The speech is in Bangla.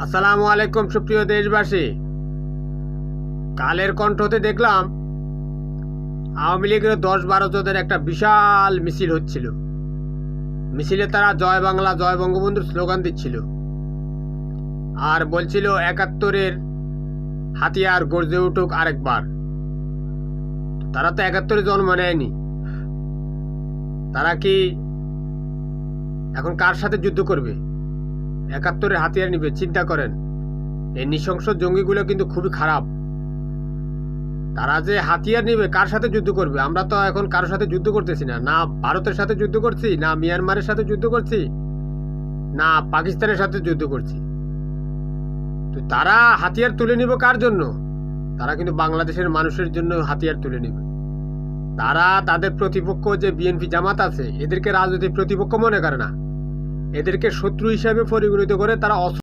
আসসালামু আলাইকুম সুপ্রিয় দেশবাসী। কালের কণ্ঠতে দেখলাম আওয়ামী লীগের 10-12 জনের একটা বিশাল মিছিল হচ্ছিল। মিছিলে তারা জয় বাংলা জয় বঙ্গবন্ধুর স্লোগান দিচ্ছিল আর বলছিল 71-এর হাতিয়ার গর্জে উঠুক আরেকবার। তারা তো 71-এ জন্ম নেয়নি, তারা কি এখন কার সাথে যুদ্ধ করবে? 71-এর হাতিয়ার নিবে? চিন্তা করেন, এই নৃশংস জঙ্গিগুলো কিন্তু খুবই খারাপ। তারা যে হাতিয়ার নিবে, কার সাথে যুদ্ধ করবে? আমরা তো এখন কারোর সাথে যুদ্ধ করতেছি না, না ভারতের সাথে যুদ্ধ করছি, না মিয়ানমারের সাথে যুদ্ধ করছি, না পাকিস্তানের সাথে যুদ্ধ করছি। তো তারা হাতিয়ার তুলে নিবে কার জন্য? তারা কিন্তু বাংলাদেশের মানুষের জন্য হাতিয়ার তুলে নিবে। তারা তাদের প্রতিপক্ষ যে বিএনপি জামাত আছে, এদেরকে রাজনৈতিক প্রতিপক্ষ মনে করে না, এদেরকে শত্রু হিসাবে পরিগণিত করে তারা